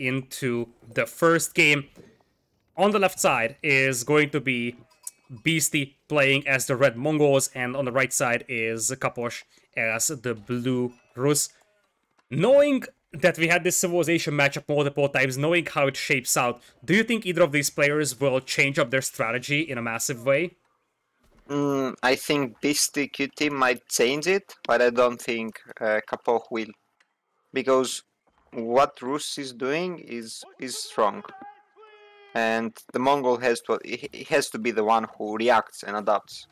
into the first game. On the left side is going to be Beasty playing as the red Mongols, and on the right side is Capoch as the blue Rus. Knowing that we had this civilization matchup multiple times, knowing how it shapes out, do you think either of these players will change up their strategy in a massive way? I think Beastyqt might change it, but I don't think Capoch will. Because what Rus is doing is strong. And the Mongol he has to be the one who reacts and adapts.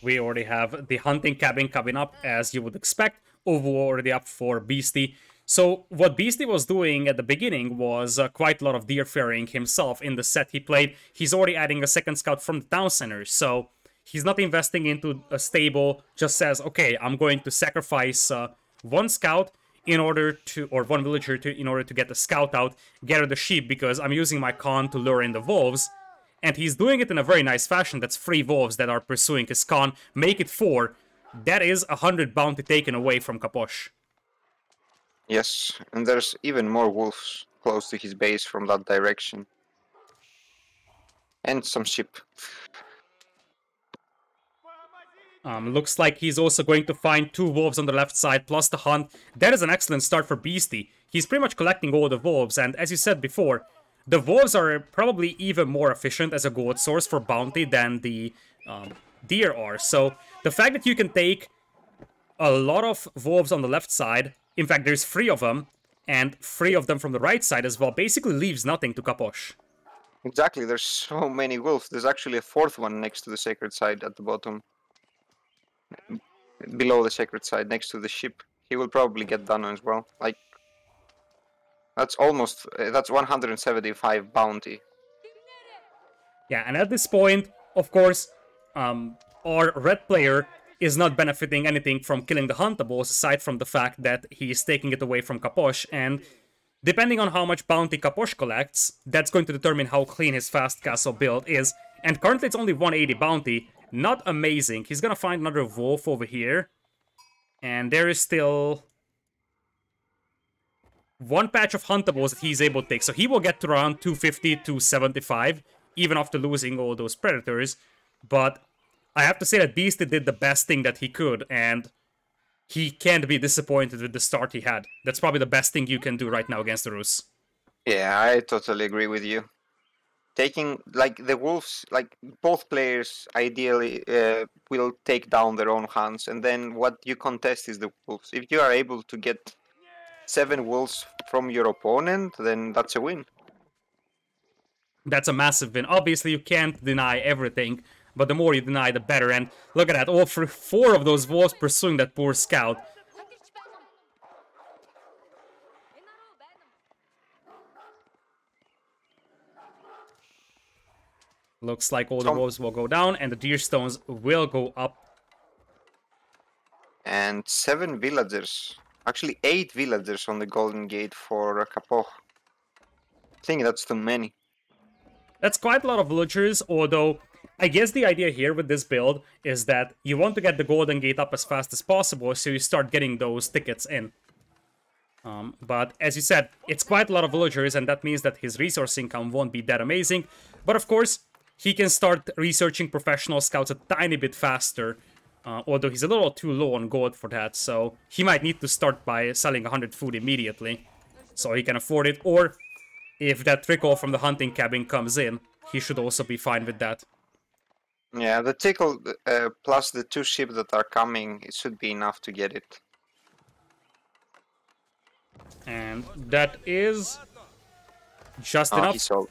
We already have the hunting cabin coming up, as you would expect. Ovo already up for Beasty. So what Beasty was doing at the beginning was quite a lot of deer ferrying himself in the set he played. He's already adding a second scout from the town center, so he's not investing into a stable, just says, okay, I'm going to sacrifice one scout in order to, or one villager in order to get the scout out, gather the sheep, because I'm using my Khan to lure in the wolves. And he's doing it in a very nice fashion. That's 3 wolves that are pursuing his Khan. Make it 4. That is 100 bounty taken away from Capoch. Yes, and there's even more wolves close to his base from that direction. And some sheep. Looks like he's also going to find 2 wolves on the left side, plus the hunt. That is an excellent start for Beasty. He's pretty much collecting all the wolves, and as you said before, the wolves are probably even more efficient as a gold source for bounty than the deer are. So the fact that you can take a lot of wolves on the left side, in fact there's 3 of them, and 3 of them from the right side as well, basically leaves nothing to Capoch. Exactly, there's so many wolves. There's actually a 4th one next to the sacred side at the bottom. Below the sacred side, next to the ship. He will probably get done as well. Like, that's almost, that's 175 bounty. Yeah, and at this point, of course, our red player is not benefiting anything from killing the huntables, aside from the fact that he is taking it away from Capoch, and depending on how much bounty Capoch collects, that's going to determine how clean his fast castle build is. And currently it's only 180 bounty, not amazing. He's gonna find another wolf over here, and there is still 1 patch of huntables that he's able to take, so he will get to around 250 to 75, even after losing all those predators. But I have to say that Beasty did the best thing that he could, and he can't be disappointed with the start he had. That's probably the best thing you can do right now against the Rus. Yeah, I totally agree with you. Taking, like, the wolves, like, both players ideally will take down their own hunts, and then what you contest is the wolves. If you are able to get 7 wolves from your opponent, then that's a win. That's a massive win. Obviously, you can't deny everything, but the more you deny, the better. And look at that, all 4 of those wolves pursuing that poor scout. Looks like all the wolves will go down, and the deer stones will go up. And 7 villagers. Actually, 8 villagers on the Golden Gate for Capoch. I think that's too many. That's quite a lot of villagers, although I guess the idea here with this build is that you want to get the Golden Gate up as fast as possible, so you start getting those tickets in. But as you said, it's quite a lot of villagers, and that means that his resource income won't be that amazing. But of course, he can start researching professional scouts a tiny bit faster, although he's a little too low on gold for that, so he might need to start by selling 100 food immediately, so he can afford it. Or if that trickle from the hunting cabin comes in, he should also be fine with that. Yeah, the tickle plus the 2 ships that are coming, it should be enough to get it. And that is just enough. He sold.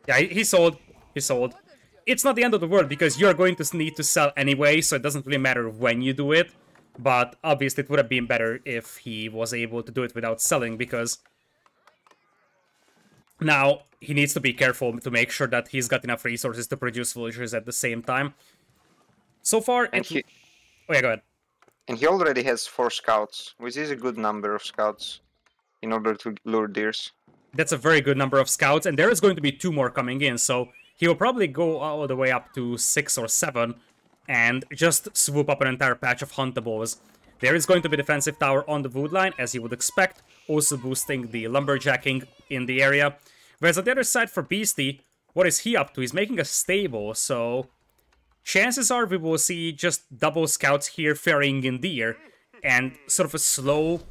Yeah, he sold. He sold. It's not the end of the world, because you're going to need to sell anyway, so it doesn't really matter when you do it. But obviously it would have been better if he was able to do it without selling, because now he needs to be careful to make sure that he's got enough resources to produce villagers at the same time. So far, and oh yeah, go ahead. And he already has 4 scouts, which is a good number of scouts in order to lure deers. That's a very good number of scouts, and there is going to be 2 more coming in, so he will probably go all the way up to 6 or 7 and just swoop up an entire patch of huntables. There is going to be defensive tower on the wood line, as you would expect, also boosting the lumberjacking in the area. Whereas on the other side for Beasty, what is he up to? He's making a stable, so chances are we will see just double scouts here ferrying in deer, and sort of a slow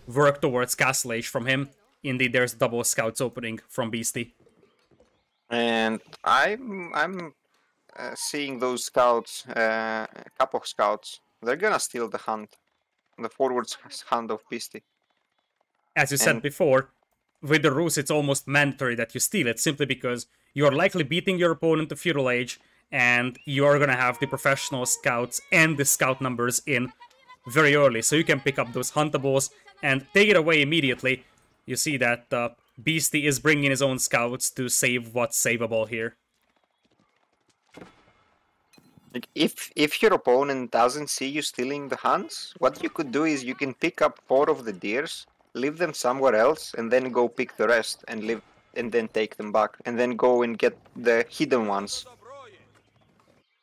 work towards Castle Age from him. Indeed, there's double scouts opening from Beasty. And I'm seeing those scouts, Capoch scouts. They're gonna steal the hunt, the forwards hunt of Beasty. As you said before, with the Rus, it's almost mandatory that you steal it, simply because you're likely beating your opponent to Feudal Age, and you're gonna have the professional scouts and the scout numbers in very early, so you can pick up those huntables and take it away immediately. You see that Beasty is bringing his own scouts to save what's savable here. Like if your opponent doesn't see you stealing the hunts, what you could do is you can pick up 4 of the deers, leave them somewhere else, and then go pick the rest and then take them back, and then go and get the hidden ones.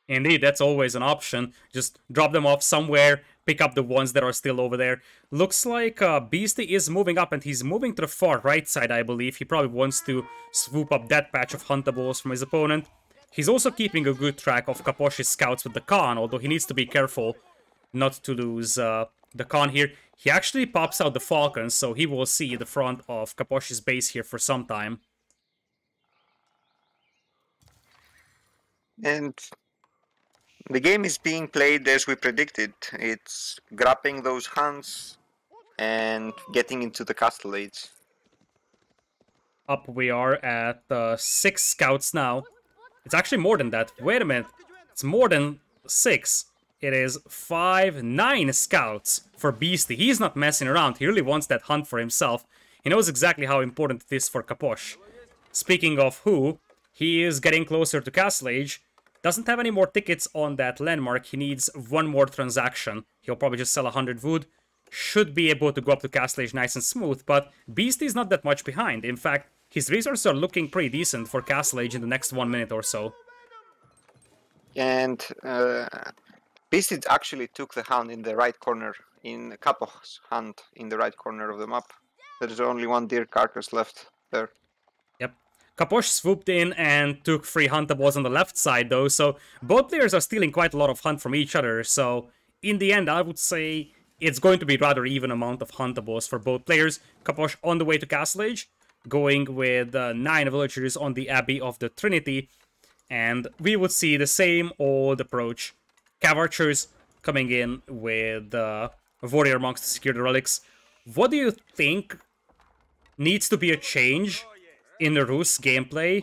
Indeed, that's always an option. Just drop them off somewhere, pick up the ones that are still over there. Looks like Beasty is moving up, and he's moving to the far right side, I believe. He probably wants to swoop up that patch of huntables from his opponent. He's also keeping a good track of Capoch's scouts with the Khan, although he needs to be careful not to lose the Khan here. He actually pops out the Falcons, so he will see the front of Capoch's base here for some time. And the game is being played as we predicted. It's grabbing those hunts and getting into the castle age. Up we are at 6 scouts now. It's actually more than that. Wait a minute. It's more than 6. It is 9 scouts for Beasty. He's not messing around. He really wants that hunt for himself. He knows exactly how important it is for Capoch. Speaking of who, he is getting closer to Castle Age. Doesn't have any more tickets on that landmark. He needs 1 more transaction. He'll probably just sell 100 wood. Should be able to go up to Castle Age nice and smooth, but Beasty is not that much behind. In fact, his resources are looking pretty decent for Castle Age in the next 1 minute or so. And Beasty actually took the hunt in the right corner, in Capoch's hunt in the right corner of the map. There is only 1 deer carcass left there. Yep. Capoch swooped in and took 3 huntables on the left side though, so both players are stealing quite a lot of hunt from each other, so in the end I would say it's going to be rather even amount of huntables for both players. Capoch on the way to Castle Age, going with 9 villagers on the Abbey of the Trinity, and we would see the same old approach. Cav archers coming in with warrior monks to secure the relics. What do you think needs to be a change in the Rus gameplay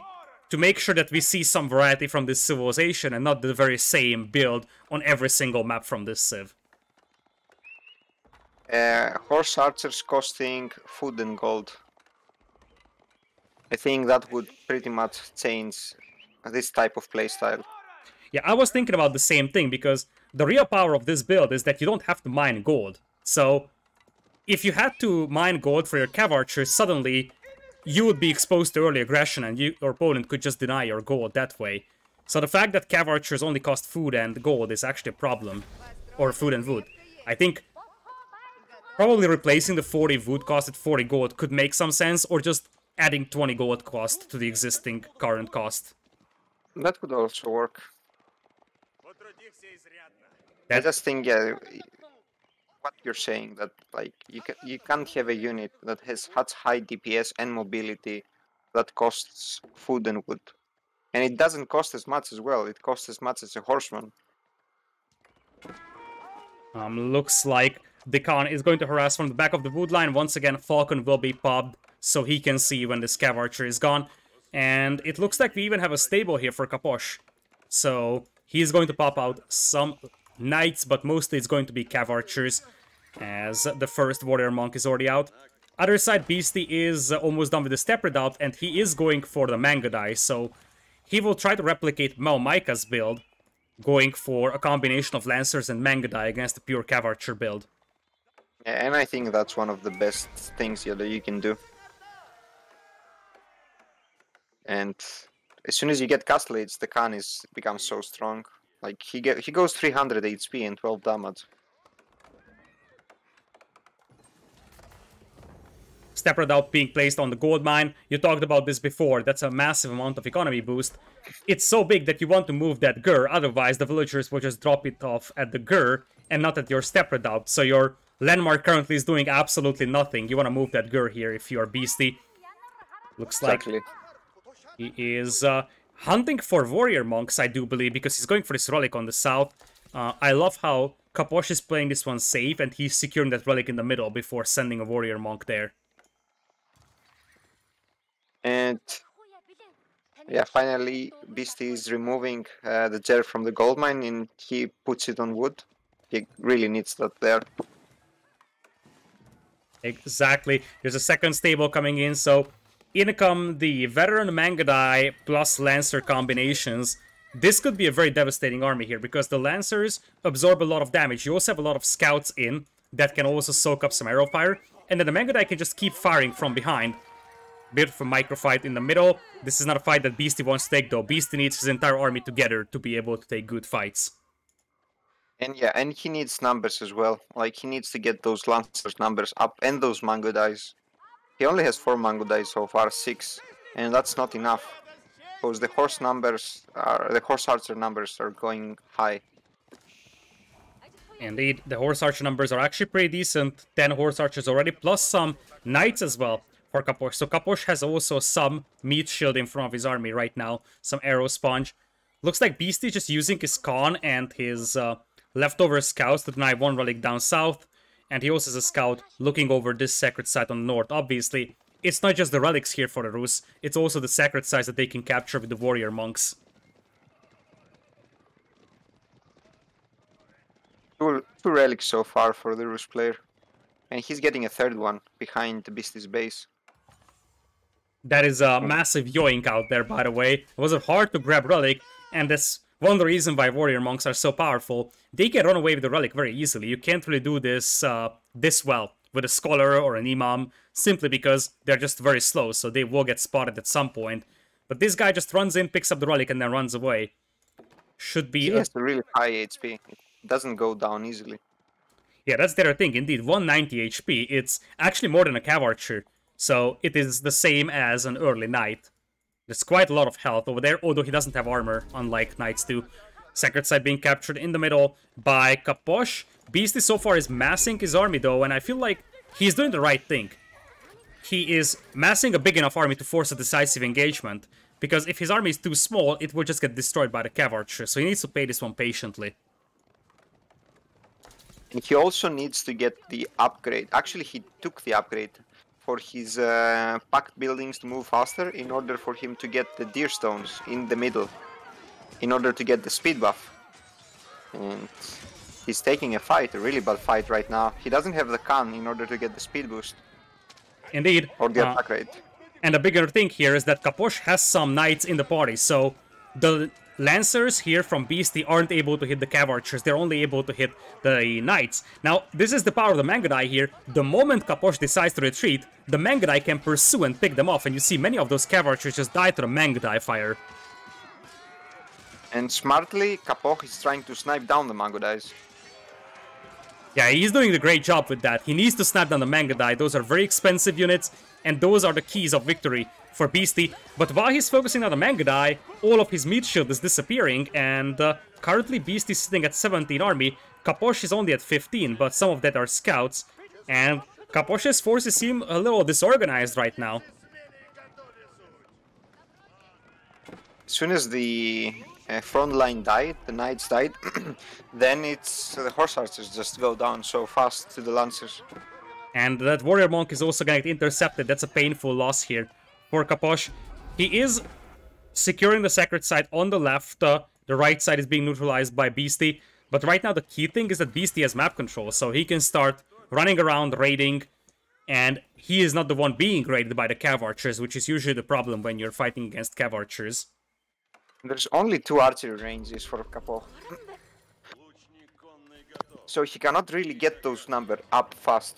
to make sure that we see some variety from this civilization and not the very same build on every single map from this civ? Horse archers costing food and gold. I think that would pretty much change this type of playstyle. Yeah, I was thinking about the same thing, because the real power of this build is that you don't have to mine gold. So, if you had to mine gold for your Cav archers, suddenly you would be exposed to early aggression and your opponent could just deny your gold that way. So the fact that Cav archers only cost food and gold is actually a problem. Or food and wood. I think probably replacing the 40 wood cost at 40 gold could make some sense, or just adding 20 gold cost to the existing current cost. That could also work. I just think, yeah, what you're saying, that like you can't have a unit that has such high DPS and mobility that costs food and wood, and it doesn't cost as much as well. It costs as much as a horseman. Looks like the Khan is going to harass from the back of the wood line. Once again, Falcon will be popped so he can see when the Scav archer is gone. And it looks like we even have a stable here for Capoch. So he's going to pop out some knights, but mostly it's going to be Cav archers, as the first warrior monk is already out. Other side, Beasty is almost done with the step redoubt, and he is going for the Mangadai, so he will try to replicate Meomaika's build, going for a combination of Lancers and Mangadai against the pure Cav archer build. Yeah, and I think that's one of the best things that you can do. And as soon as you get Castle Age, the Khan becomes so strong. Like he goes 300 HP and 12 damage. Step Redoubt being placed on the gold mine. You talked about this before. That's a massive amount of economy boost. It's so big that you want to move that Gur, otherwise the villagers will just drop it off at the Gur and not at your Step Redoubt. So your landmark currently is doing absolutely nothing. You want to move that Gur here if you are Beasty. Looks like he is hunting for warrior monks, I do believe, because he's going for this relic on the south. I love how Capoch is playing this one safe and he's securing that relic in the middle before sending a warrior monk there. And yeah, finally Beasty is removing the gel from the gold mine and he puts it on wood. He really needs that there. Exactly. There's a second stable coming in, so in come the veteran Mangudai plus Lancer combinations. This could be a very devastating army here, because the Lancers absorb a lot of damage. You also have a lot of scouts in that can also soak up some arrow fire, and then the Mangudai can just keep firing from behind. Bit of a micro fight in the middle. This is not a fight that Beasty wants to take, though. Beasty needs his entire army together to be able to take good fights. And yeah, and he needs numbers as well. Like, he needs to get those Lancers numbers up and those Mangudais. He only has 4 Mangudai so far, 6, and that's not enough. Because the horse archer numbers are going high. Indeed, the horse archer numbers are actually pretty decent. 10 horse archers already, plus some knights as well for Capoch. So Capoch has also some meat shield in front of his army right now, some arrow sponge. Looks like Beasty just using his con and his leftover scouts to deny one relic down south. And he also has a scout looking over this sacred site on the north. Obviously, it's not just the relics here for the Rus, it's also the sacred sites that they can capture with the warrior monks. Two relics so far for the Rus player. And he's getting a third one behind the Beasty's base. That is a massive yoink out there, by the way. It was a hard to grab relic, and that's one of the reasons why warrior monks are so powerful. They can run away with the relic very easily. You can't really do this this well with a scholar or an imam, simply because they're just very slow, so they will get spotted at some point. But this guy just runs in, picks up the relic, and then runs away. Should be... He has a really high HP. It doesn't go down easily. Yeah, that's the other thing. Indeed, 190 HP. It's actually more than a cav archer. So it is the same as an early knight. There's quite a lot of health over there, although he doesn't have armor, unlike knights do. Sacred site being captured in the middle by Capoch. Beasty so far is massing his army though, and I feel like he's doing the right thing. He is massing a big enough army to force a decisive engagement, because if his army is too small, it will just get destroyed by the cav archer, so he needs to play this one patiently. And he also needs to get the upgrade. Actually, he took the upgrade for his packed buildings to move faster in order for him to get the deer stones in the middle, in order to get the speed buff. And he's taking a fight, a really bad fight right now. He doesn't have the Khan in order to get the speed boost. Indeed. Or the attack rate. And the bigger thing here is that Capoch has some knights in the party, so the Lancers here from Beasty aren't able to hit the cav archers, they're only able to hit the knights. Now, this is the power of the Mangudai here. The moment Capoch decides to retreat, the Mangudai can pursue and pick them off, and you see many of those cav archers just die to the Mangudai fire. And smartly, Capoch is trying to snipe down the Mangudais. Yeah, he's doing a great job with that. He needs to snap down the Mangudai. Those are very expensive units, and those are the keys of victory for Beasty. But while he's focusing on the Mangudai, all of his meat shield is disappearing, and currently Beasty is sitting at 17 army. Capoch is only at 15, but some of that are scouts, and Capoch's forces seem a little disorganized right now. As soon as the front line died, the knights died, then it's the horse archers just go down so fast to the lancers. And that warrior monk is also going to get intercepted. That's a painful loss here for Capoch. He is securing the sacred site on the left. The right side is being neutralized by Beasty. But right now the key thing is that Beasty has map control, so he can start running around raiding. And he is not the one being raided by the cav archers, which is usually the problem when you're fighting against cav archers. There's only 2 archery ranges for Capoch. So he cannot really get those numbers up fast.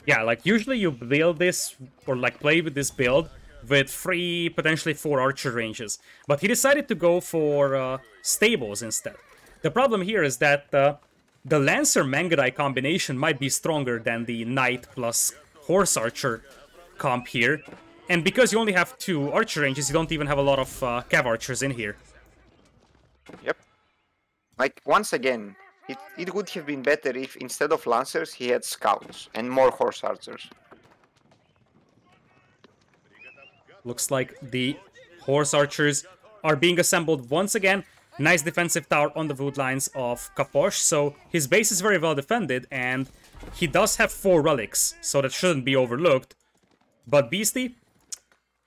Yeah, like usually you build this, or like play with this build with 3, potentially 4 archer ranges. But he decided to go for stables instead. The problem here is that the Lancer Mangudai combination might be stronger than the Knight plus Horse Archer comp here. And because you only have 2 archer ranges, you don't even have a lot of Cav Archers in here. Yep. Like, once again, it would have been better if instead of Lancers, he had Scouts and more Horse Archers. Looks like the Horse Archers are being assembled once again. Nice defensive tower on the wood lines of Capoch, so his base is very well defended, and he does have 4 relics, so that shouldn't be overlooked. But Beasty,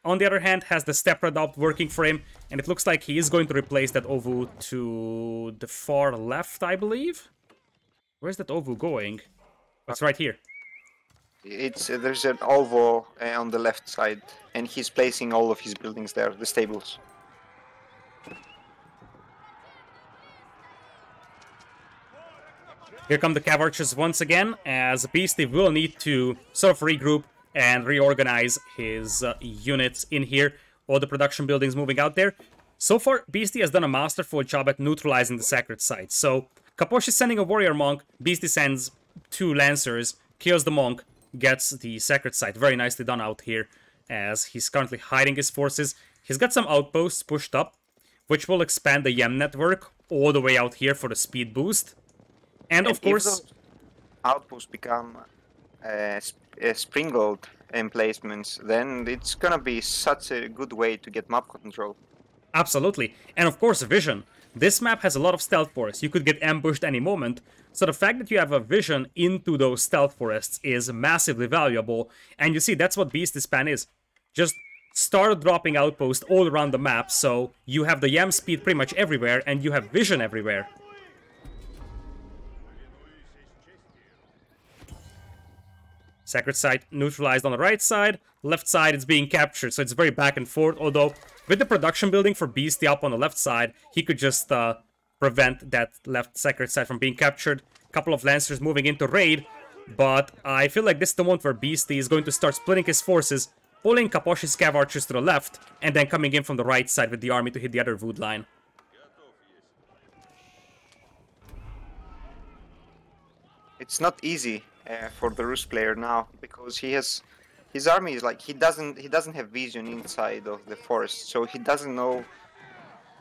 on the other hand, has the Step Redopt working for him, and it looks like he is going to replace that Ovu to the far left, I believe? Where's that Ovu going? It's right here. There's an Ovo on the left side, and he's placing all of his buildings there, the stables. Here come the Cav Archers once again, as Beasty will need to sort of regroup and reorganize his units in here. All the production buildings moving out there. So far, Beasty has done a masterful job at neutralizing the sacred site. So, Capoch is sending a warrior monk, Beasty sends 2 lancers, kills the monk, gets the sacred site. Very nicely done out here, as he's currently hiding his forces. He's got some outposts pushed up, which will expand the Yem network all the way out here for the speed boost. And of course, if those outposts become sprinkled emplacements, then it's gonna be such a good way to get map control. Absolutely. And of course, vision. This map has a lot of stealth forests. You could get ambushed any moment. So the fact that you have a vision into those stealth forests is massively valuable. And you see, that's what Beast's plan is. Just start dropping outposts all around the map, so you have the Yam speed pretty much everywhere, and you have vision everywhere. Sacred site neutralized on the right side. Left side is being captured, so it's very back and forth. Although, with the production building for Beasty up on the left side, he could just prevent that left sacred site from being captured. Couple of Lancers moving into raid. But I feel like this is the moment where Beasty is going to start splitting his forces, pulling Capoch's Cav Archers to the left, and then coming in from the right side with the army to hit the other wood line. It's not easy for the Rus player now, because his army is like he doesn't have vision inside of the forest, so he doesn't know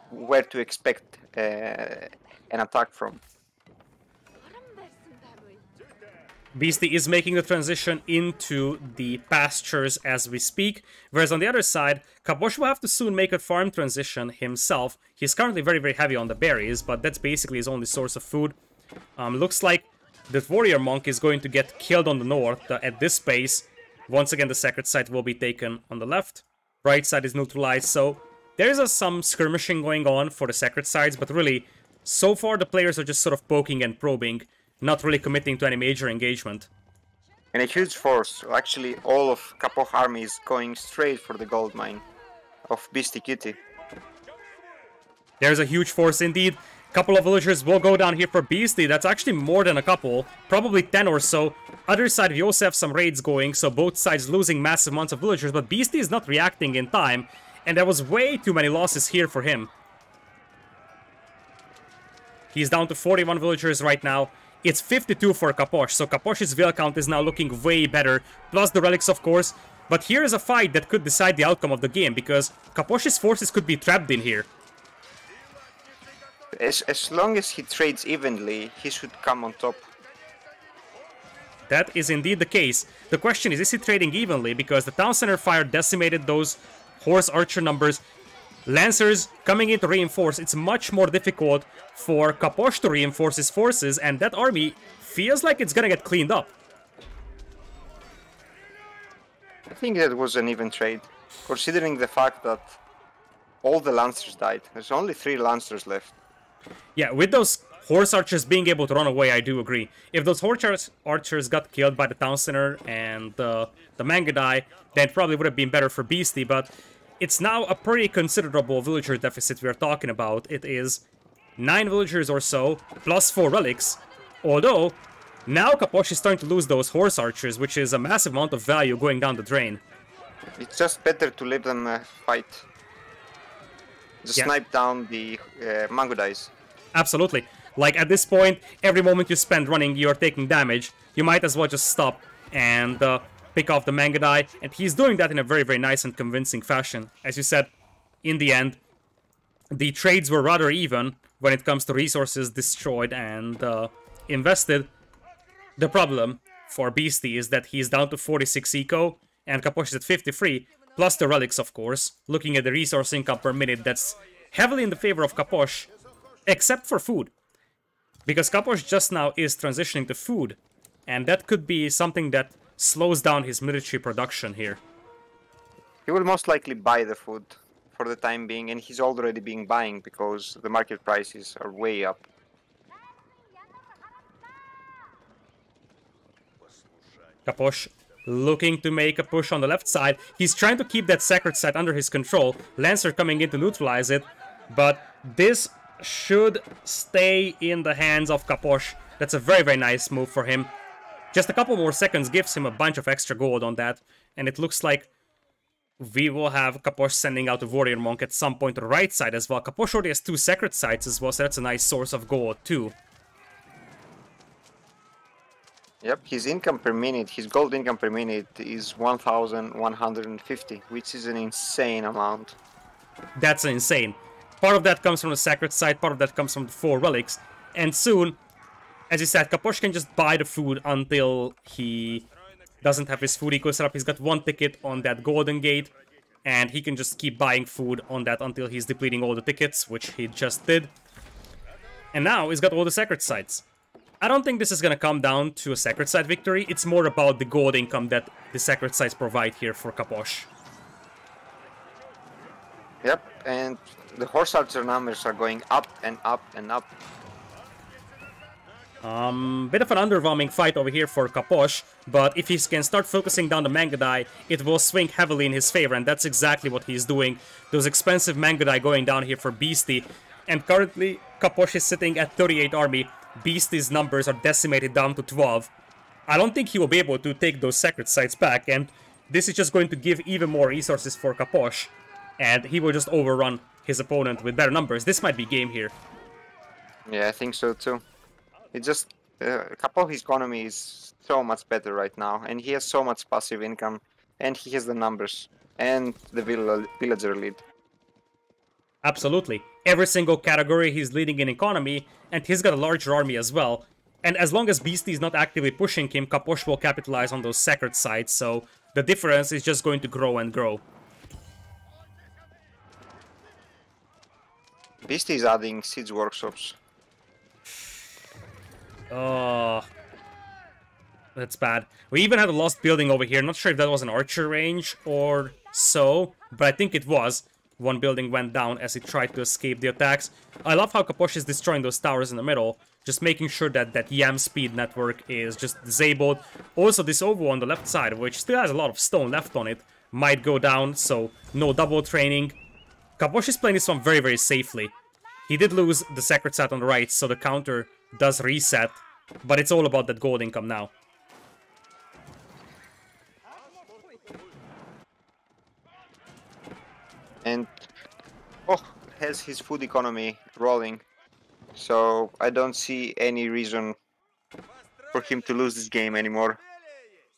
where to expect an attack from. Beasty is making the transition into the pastures as we speak, whereas on the other side, Capoch will have to soon make a farm transition himself. He's currently very, very heavy on the berries, but that's basically his only source of food. Looks like the warrior monk is going to get killed on the north at this pace. Once again, the sacred site will be taken on the left. Right side is neutralized, so there is some skirmishing going on for the sacred sides, but really, so far the players are just sort of poking and probing, not really committing to any major engagement. And a huge force, actually all of Capoch army is going straight for the gold mine of Beastyqt. There's a huge force indeed. Couple of villagers will go down here for Beasty. That's actually more than a couple, probably 10 or so. Other side, we also have some raids going, so both sides losing massive amounts of villagers, but Beasty is not reacting in time, and there was way too many losses here for him. He's down to 41 villagers right now. It's 52 for Capoch, so Capoch's vill count is now looking way better, plus the relics, of course. But here is a fight that could decide the outcome of the game, because Capoch's forces could be trapped in here. As long as he trades evenly, he should come on top. That is indeed the case. The question is he trading evenly? Because the town center fire decimated those horse archer numbers. Lancers coming in to reinforce. It's much more difficult for Capoch to reinforce his forces, and that army feels like it's gonna get cleaned up. I think that was an even trade, considering the fact that all the Lancers died. There's only 3 Lancers left. Yeah, with those horse archers being able to run away, I do agree. If those horse archers got killed by the town center and the Mangudai, then it probably would have been better for Beasty, but it's now a pretty considerable villager deficit we're talking about. It is 9 villagers or so, plus 4 relics, although now Capoch is starting to lose those horse archers, which is a massive amount of value going down the drain. It's just better to let them fight. Just snipe down the Mangudais. Absolutely. Like, at this point, every moment you spend running, you're taking damage. You might as well just stop and pick off the Mangadai, and he's doing that in a very, very nice and convincing fashion. As you said, in the end, the trades were rather even when it comes to resources destroyed and invested. The problem for Beasty is that he's down to 46 eco, and Capoch is at 53, plus the relics, of course. Looking at the resource income per minute, that's heavily in the favor of Capoch, except for food. Because Capoch just now is transitioning to food, and that could be something that slows down his military production here. He will most likely buy the food for the time being, and he's already been buying because the market prices are way up. Capoch looking to make a push on the left side. He's trying to keep that sacred site under his control. Lancer coming in to neutralize it, but this should stay in the hands of Capoch. That's a very, very nice move for him. Just a couple more seconds gives him a bunch of extra gold on that, and it looks like we will have Capoch sending out a Warrior Monk at some point to the right side as well. Capoch already has 2 sacred sites as well, so that's a nice source of gold too. Yep, his income per minute, his gold income per minute is 1,150, which is an insane amount. That's insane. Part of that comes from the sacred site, part of that comes from the 4 relics, and soon, as you said, Capoch can just buy the food until he doesn't have his food eco set up. He's got 1 ticket on that golden gate, and he can just keep buying food on that until he's depleting all the tickets, which he just did. And now he's got all the sacred sites. I don't think this is gonna come down to a sacred site victory. It's more about the gold income that the sacred sites provide here for Capoch. Yep, and the horse archer numbers are going up and up and up. Bit of an underwhelming fight over here for Capoch, but if he can start focusing down the Mangadai, it will swing heavily in his favor, and that's exactly what he's doing. Those expensive Mangadai going down here for Beasty, and currently Capoch is sitting at 38 army. Beasty's numbers are decimated down to 12. I don't think he will be able to take those sacred sites back, and this is just going to give even more resources for Capoch, and he will just overrun his opponent with better numbers. This might be game here. Yeah, I think so too. It just, Capoch's economy is so much better right now, and he has so much passive income, and he has the numbers, and the villager lead. Absolutely. Every single category he's leading in economy, and he's got a larger army as well. And as long as Beasty is not actively pushing him, Capoch will capitalize on those sacred sites, so the difference is just going to grow and grow. Beasty is adding siege workshops. Oh, that's bad. We even had a lost building over here. Not sure if that was an archer range or so, but I think it was. 1 building went down as he tried to escape the attacks. I love how Capoch is destroying those towers in the middle, just making sure that that YAM speed network is just disabled. Also, this OVO on the left side, which still has a lot of stone left on it, might go down, so no double training. Capoch is playing this one very, very safely. He did lose the sacred site on the right, so the counter does reset, but it's all about that gold income now. And has his food economy rolling, so I don't see any reason for him to lose this game anymore.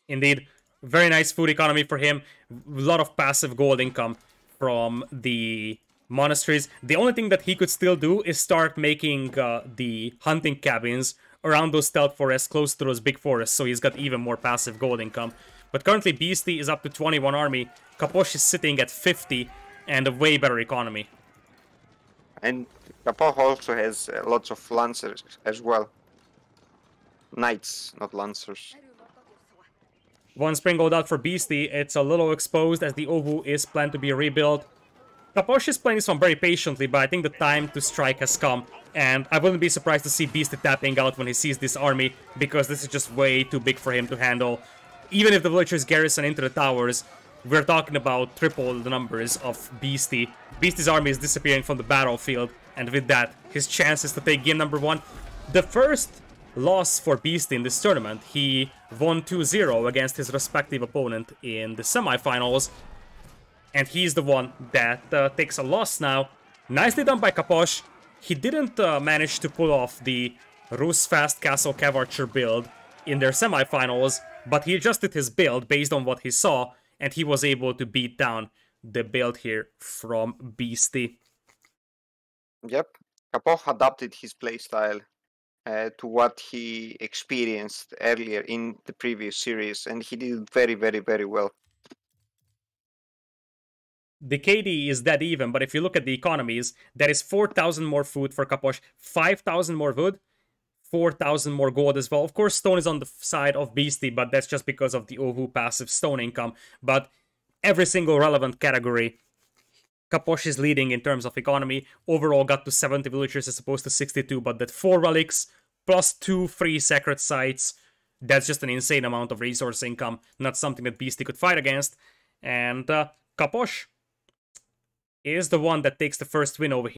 Indeed, very nice food economy for him. A lot of passive gold income from the monasteries. The only thing that he could still do is start making the hunting cabins around those stealth forests, close to those big forests, so he's got even more passive gold income. But currently Beasty is up to 21 army, Capoch is sitting at 50, and a way better economy. And Capoch also has lots of lancers as well. Knights, not lancers. 1 spring gold out for Beasty. It's a little exposed as the OVO is planned to be rebuilt. Capoch is playing this one very patiently, but I think the time to strike has come. And I wouldn't be surprised to see Beasty tapping out when he sees this army, because this is just way too big for him to handle. Even if the villagers garrison into the towers, we're talking about triple the numbers of Beasty. Beasty's army is disappearing from the battlefield, and with that, his chances to take game number 1. The first loss for Beasty in this tournament, he won 2-0 against his respective opponent in the semifinals, and he's the one that takes a loss now. Nicely done by Capoch. he didn't manage to pull off the Rus Fast Castle Cavarcher build in their semifinals, but he adjusted his build based on what he saw, and he was able to beat down the build here from Beastyqt. Yep, Capoch adapted his playstyle to what he experienced earlier in the previous series, and he did very, very, very well. The KD is dead even, but if you look at the economies, there is 4,000 more food for Capoch, 5,000 more wood, 4,000 more gold as well. Of course, stone is on the side of Beastyqt, but that's just because of the Ovu passive stone income. But every single relevant category, Capoch is leading in terms of economy. Overall got to 70 villagers as opposed to 62, but that 4 relics plus 2 free sacred sites, that's just an insane amount of resource income. Not something that Beastyqt could fight against. And Capoch is the one that takes the first win over here.